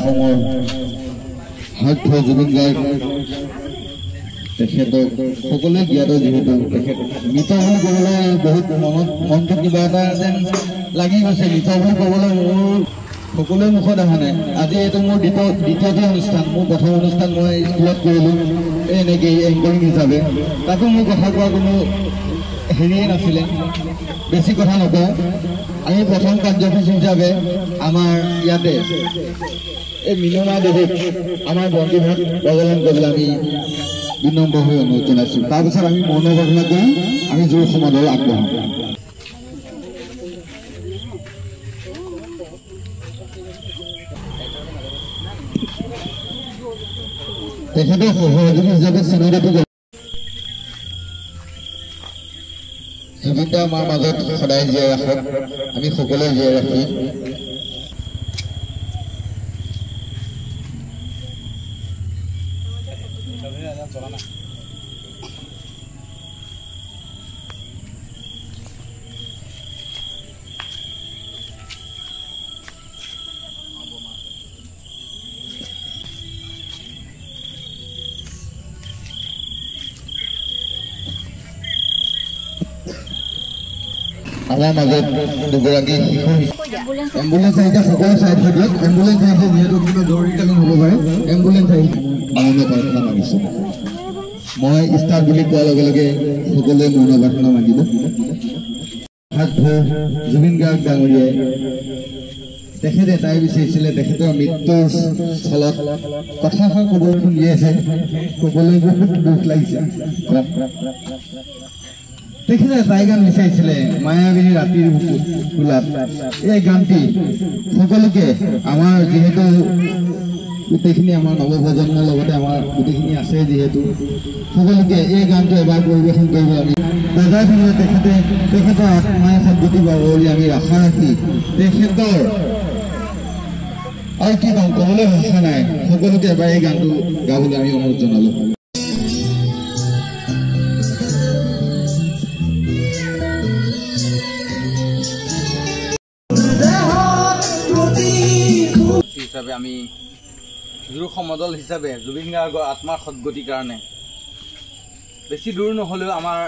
অসমৰ হাৰ্ট জুবিন গাৰ্গ তেখেতক সকলোৱে জ্ঞাত যিহেতু তেখেত মৃত বুলি ক'বলৈ বহুত মনটো কিবা এটা যেন লাগি গৈছে মৃত বুলি ক'বলৈ মোৰ সকলোৱে মুখত অহা নাই আজি এইটো মোৰ দ্বিতীয়টো অনুষ্ঠান মোৰ প্ৰথম অনুষ্ঠান মই স্কুলত কৰিলোঁ এনেকৈ এংকৰিং হিচাপে তাতো মোৰ কথা কোৱা কোনো হেৰিয়ে নাছিলে বেছি কথা নকওঁ আমি প্ৰথম কাৰ্যসূচী হিচাপে আমাৰ ইয়াতে এই মিনুমা দেৱীক আমাৰ বন্দিভাগ প্ৰজ্বলন কৰিবলৈ আমি বিনম্ৰ হৈ অনুৰোধ জনাইছোঁ তাৰপিছত আমি মৌন প্ৰাৰ্থনা কৰি আমি জোৰ সমাদৰ আগবঢ়াম তেখেতৰ সহযোগী হিচাপে চিনেমাটো জুবিনদা আমাৰ মাজত সদায় জীয়াই ৰাখক আমি সকলোৱে জীয়াই ৰাখিম আমাৰ মাজত দুগৰাকী শিশু এম্বুলেন্স আহিছে সকলো চাই থৈ দিয়ক এম্বুলেন্স আহিছে যিহেতু কিবা জৰুৰীকালীন হ'ব পাৰে এম্বুলেন্স আহিছে মৌন প্ৰাৰ্থনা মাগিছোঁ মই ষ্টাৰ্ট বুলি কোৱাৰ লগে লগে সকলোৱে মৌন প্ৰাৰ্থনা মাগিব হাত ধুই জুবিন গাৰ্গ ডাঙৰীয়াই তেখেতে এটাই বিচাৰিছিলে তেখেতৰ মৃত্যুৰ স্থলত কথাষাৰ ক'বলৈ উলিয়াইছে ক'বলৈ বহুত দুখ লাগিছে তেখেতে এটাই গান বিচাৰিছিলে মায়াবিনী ৰাতিৰ কোলাত এই গানটি সকলোকে আমাৰ যিহেতু গোটেইখিনি আমাৰ নৱপ্ৰজন্মৰ লগতে আমাৰ গোটেইখিনি আছে যিহেতু সকলোকে এই গানটো এবাৰ পৰিৱেশন কৰিব আমি বজাই পিনে তেখেতৰ আত্মাই সদ্গতি পাব বুলি আমি আশা ৰাখি তেখেতৰ আৰু কি কওঁ ক'বলৈ ভাষা নাই সকলোকে এবাৰ এই গানটো গাবলৈ আমি অনুৰোধ জনালোঁ হিচাপে আমি জোৰ সমদল হিচাপে জুবিন গাৰ্গৰ আত্মাৰ সদ্গতিৰ কাৰণে বেছি দূৰ নহ'লেও আমাৰ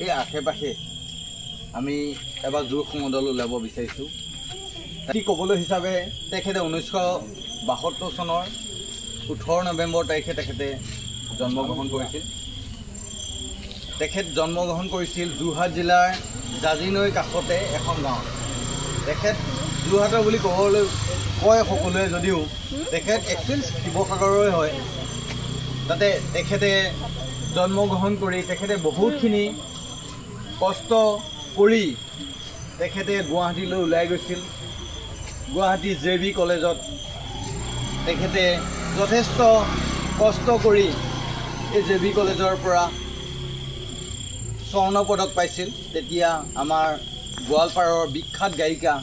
এই আশে পাশে আমি এবাৰ জোৰ সমদল ওলাব বিচাৰিছোঁ কি ক'বলৈ হিচাপে তেখেতে 1972 চনৰ 18 নৱেম্বৰ তাৰিখে তেখেতে জন্মগ্ৰহণ কৰিছিল তেখেত জন্মগ্ৰহণ কৰিছিল যোৰহাট জিলাৰ জাজিনৈৰ কাষতে এখন গাঁৱত তেখেত যোৰহাটৰ বুলি ক'বলৈ কয় সকলোৱে যদিও তেখেত একচুৱেলি শিৱসাগৰৰে হয় তাতে তেখেতে জন্মগ্ৰহণ কৰি তেখেতে বহুতখিনি কষ্ট কৰি তেখেতে গুৱাহাটীলৈ ওলাই গৈছিল গুৱাহাটী JB কলেজত তেখেতে যথেষ্ট কষ্ট কৰি এই JB কলেজৰ পৰা স্বৰ্ণ পদক পাইছিল তেতিয়া আমাৰ গোৱালপাৰৰ বিখ্যাত গায়িকা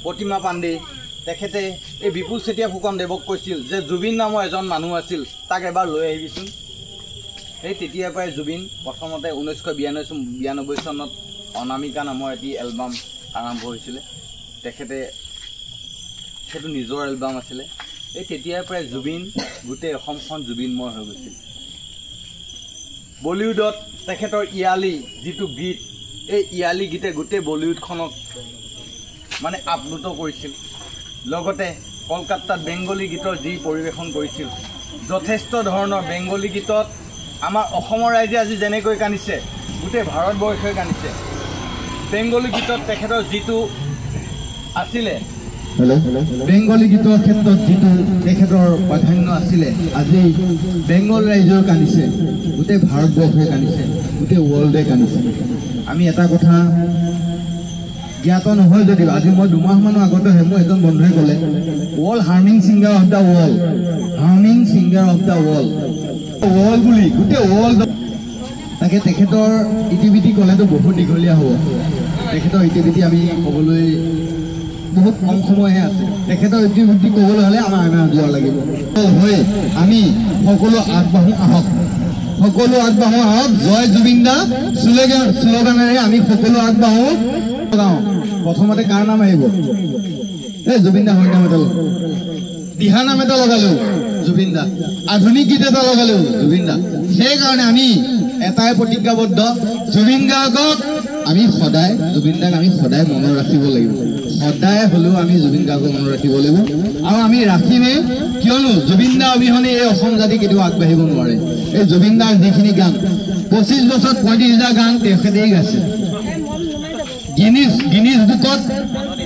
প্ৰতিমা পাণ্ডে তেখেতে এই বিপুল চেতিয়া ফুকন দেৱক কৈছিল যে জুবিন নামৰ এজন মানুহ আছিল তাক এবাৰ লৈ আহিবিচোন সেই তেতিয়াৰ পৰাই জুবিন প্ৰথমতে 1992 চনত অনামিকা নামৰ এটি এলবাম আৰম্ভ হৈছিলে তেখেতে সেইটো নিজৰ এলবাম আছিলে এই তেতিয়াৰ পৰাই জুবিন গোটেই অসমখন জুবিনময় হৈ গৈছিল বলিউডত তেখেতৰ ইয়ালি যিটো গীত এই ইয়ালি গীতে গোটেই বলিউডখনক মানে আপ্লুত কৰিছিল লগতে কলকাতাত বেংগলী গীতৰ যি পৰিৱেশন কৰিছিল যথেষ্ট ধৰণৰ বেংগলী গীতত আমাৰ অসমৰ ৰাইজে আজি যেনেকৈ কান্দিছে গোটেই ভাৰতবৰ্ষই কান্দিছে বেংগলী গীতত তেখেতৰ যিটো আছিলে বেংগলী গীতৰ ক্ষেত্ৰত যিটো তেখেতৰ প্ৰাধান্য আছিলে আজি বেংগল ৰাইজৰ কান্দিছে গোটেই ভাৰতবৰ্ষই কান্দিছে গোটেই ৱৰ্ল্ডে কান্দিছে আমি এটা কথা জ্ঞাত নহয় যদিও আজি মই 2 মাহমানৰ আগতেহে মোৰ এজন বন্ধুৱে ক'লে world harming singer of the world harming singer of the world বুলি গোটেই ৱৰ্ল্ড তাকে তেখেতৰ ইটিভিটি ক'লেতো বহুত দীঘলীয়া হ'ব তেখেতৰ ইটিভিটি আমি ক'বলৈ বহুত কম সময়হে আছে তেখেতৰ ইতিমধ্যে ক'বলৈ হ'লে আমাৰ যোৱা লাগিব হৈ আমি সকলো আগবাঢ়ো আহক জয় জুবিন দা শ্লোগানেৰে আমি সকলো আগবাঢ়ো প্ৰথমতে কাৰ নাম আহিব জুবিন দা হৰিনাম এটা দিহানাম এটা লগালো জুবিন দা, আধুনিক গীত এটা লগালো জুবিন দা। সেইকাৰণে আমি এটাই প্ৰতিজ্ঞাবদ্ধ, জুবিন গাৰ্গক আমি সদায়, জুবিন দাক আমি সদায় মনত ৰাখিব লাগিব। সদায় হ'লেও আমি জুবিন গাৰ্গক মনত ৰাখিব লাগিব আৰু আমি ৰাখিমেই, কিয়নো জুবিন দা অবিহনে এই অসম জাতি কেতিয়াও আগবাঢ়িব নোৱাৰে। এই জুবিন দাৰ যিখিনি গান 25 বছৰত 35,000 গান তেখেতেই গাইছে। গিনিজ বুকত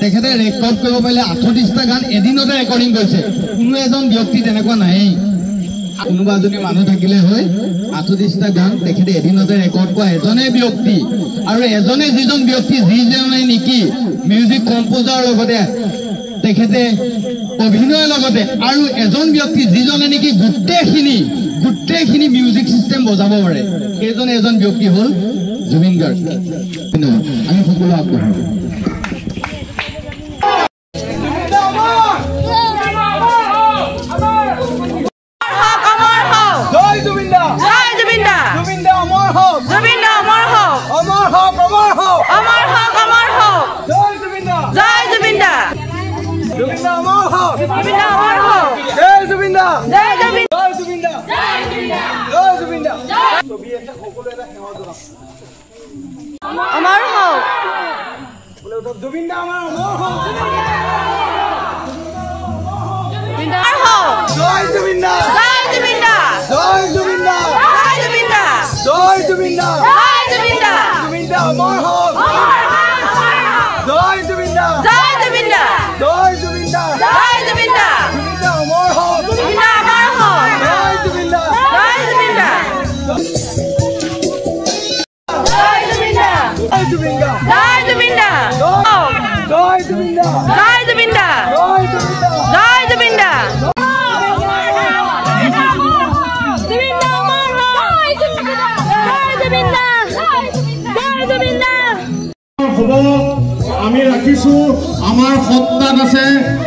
তেখেতে ৰেকৰ্ড কৰিব পাৰিলে 38টা গান এদিনতে ৰেকৰ্ডিং কৰিছে। কোনো এজন ব্যক্তি তেনেকুৱা নায়েই। কোনোবা এজনী মানুহ থাকিলে হয় 38টা গান তেখেতে এদিনতে ৰেকৰ্ড কৰা এজনে ব্যক্তি, আৰু এজনে যিজন ব্যক্তি যিজনে নেকি মিউজিক কম্পোজাৰৰ লগতে তেখেতে অভিনয়ৰ লগতে আৰু এজন ব্যক্তি যিজনে নেকি গোটেইখিনি মিউজিক চিষ্টেম বজাব পাৰে, সেইজনে এজন ব্যক্তি হ'ল জুবিন গাৰ্গ। ধন্যবাদ। আমি সকলো আগবঢ়াম। আমি ৰাখিছো আমাৰ সত্তাত আছে,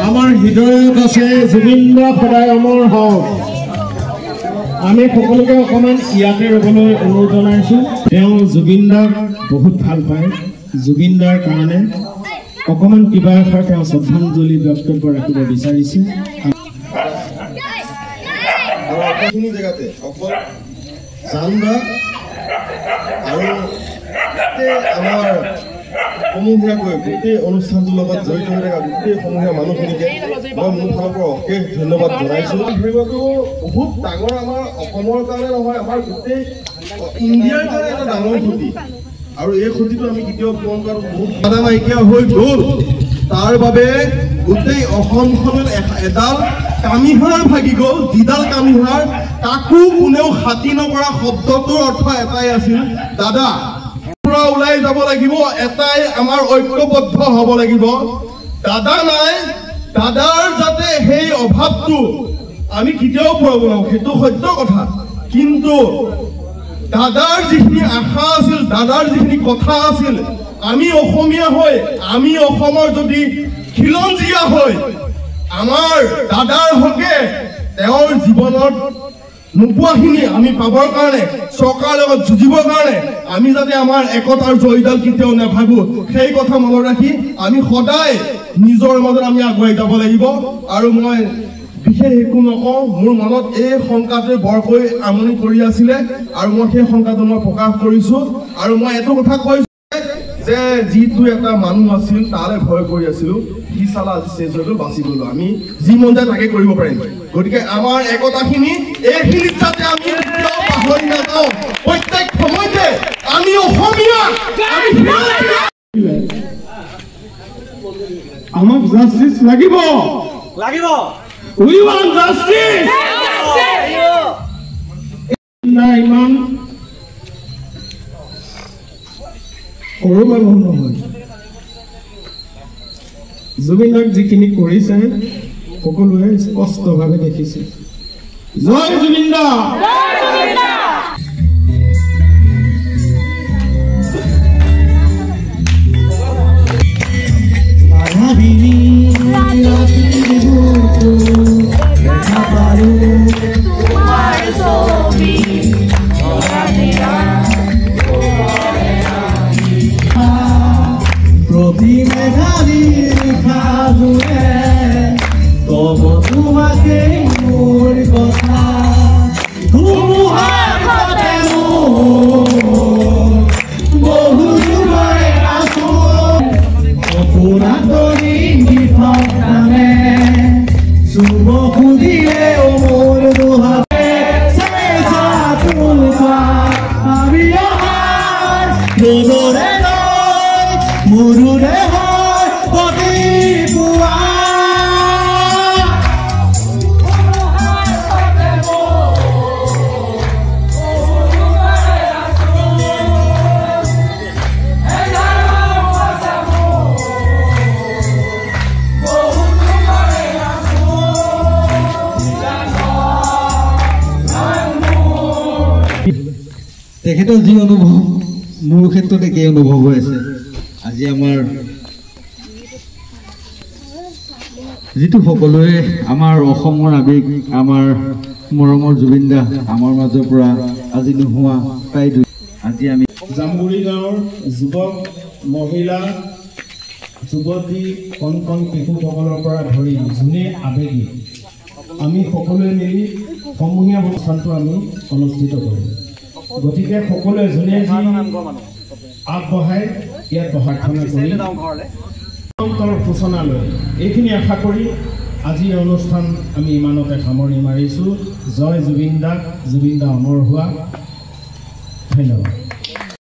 আমাৰ হৃদয়ত আছে, জুবিন দা সদায় অমৰ হওক। আমি সকলোকে অকণমান ইয়াতে ৰ'বলৈ অনুৰোধ জনাইছো। তেওঁ জুবিন দাক বহুত ভাল পায়। জুবিন দাৰ কাৰণে অকণমান কিবা এষাৰ তেওঁ শ্ৰদ্ধাঞ্জলি বক্তব্য ৰাখিব বিচাৰিছে। একেখিনি জেগাতে অকল জানদা আৰু আমাৰ সমূহীয়াকৈ গোটেই অনুষ্ঠানটোৰ লগত জড়িত হৈ থকা গোটেই সমূহীয়া মানুহখিনিকে মই মোৰ ফালৰ পৰা অশেষ ধন্যবাদ জনাইছোঁ। ধৰিবটো বহুত ডাঙৰ আমাৰ অসমৰ কাৰণে নহয়, আমাৰ গোটেই ইণ্ডিয়াৰ কাৰণে এটা ডাঙৰ ক্ষতি, আৰু এই ক্ষতিটো আমি কেতিয়াও পূৰণ কৰাটো বহুত বাধা নাইকিয়া হৈ গ'ল। তাৰ বাবে গোটেই অসমখনত এডাল কামিহাৰ ভাগি গ'ল। যিডাল কামিহাৰ তাকো কোনেও খাতি নকৰা শব্দটোৰ অৰ্থ এটাই আছিল, দাদা। ওলাই যাব লাগিব, এটাই আমাৰ ঐক্যবদ্ধ হ'ব লাগিব। দাদা নাই, দাদাৰ যাতে সেই অভাৱটো আমি কেতিয়াও পূৰাব নোৱাৰো, সেইটো সত্য কথা। কিন্তু দাদাৰ যিখিনি আশা আছিল, দাদাৰ যিখিনি কথা আছিল, আমি অসমীয়া হৈ, আমি অসমৰ যদি খিলঞ্জীয়া হৈ আমাৰ দাদাৰ হকে তেওঁৰ জীৱনত নোপোৱাখিনি আমি পাবৰ কাৰণে, চৰকাৰৰ লগত যুঁজিবৰ কাৰণে আমি যাতে আমাৰ একতাৰ জয়ডাল কেতিয়াও নাভাগো, সেই কথা মনত ৰাখি আমি সদায় নিজৰ মাজত আমি আগুৱাই যাব লাগিব। আৰু মই বিশেষ একো নকওঁ, মোৰ মনত এই শংকাটোৱে বৰকৈ আমনি কৰি আছিলে, আৰু মই সেই শংকাটো মই প্ৰকাশ কৰিছো। আৰু মই এইটো কথা কৈছো যে যিটো এটা মানুহ আছিল তালে ভয় কৰি আছিলো, সি চালা আজি চেঞ্জ হৈ গ'ল, বাচি গ'লো। আমি যি মন যায় তাকে কৰিব পাৰিম। গতিকে আমাৰ একতাখিনি এইখিনিত যাতে আমি পাহৰি নাযাওঁ, প্ৰত্যেক সময়তে আমি অসমীয়া, আমাক জাষ্টিচ লাগিব, উই ৱান্ট জাষ্টিচ। ইমান সৰু মানুহ নহয়। জুবিন দাক যিখিনি কৰিছে সকলোৱে স্পষ্টভাৱে দেখিছে। জয় জুবিন দা। Propi me তোমাকে মোৰ কথা ধুমুহাৰ ঘৰতে মোৰ বহু দূৰৰে আছো অপৰাধী বিফল নামে শুভ সুধিলে মোৰ দুহাতে চেঁচা তুলকা আমি অহাৰ ৰ'দৰে লৈ মোৰোৰে হয় প্ৰতিপুৱা তেখেতৰ যি অনুভৱ মোৰ ক্ষেত্ৰত একেই অনুভৱ হৈ আছে আজি আমাৰ যিটো সকলোৱে আমাৰ অসমৰ আৱেগ আমাৰ মৰমৰ জুবিন দা আমাৰ মাজৰ পৰা আজি নোহোৱা প্ৰায় আজি আমি জামগুৰি গাঁৱৰ যুৱক মহিলা যুৱতী কণ কণ শিশুসকলৰ পৰা ধৰি যোনে আৱেগী আমি সকলোৱে মিলি সমূহীয়া অনুষ্ঠানটো আমি অনুষ্ঠিত কৰিম গতিকে সকলোৱে যোনে যি আগবঢ়াই ইয়াত প্ৰাৰ্থনা কৰি অন্তৰ সূচনা লৈ এইখিনি আশা কৰি আজিৰ অনুষ্ঠান আমি ইমানতে সামৰি মাৰিছোঁ জয় জুবিন দা অমৰ হোৱা ধন্যবাদ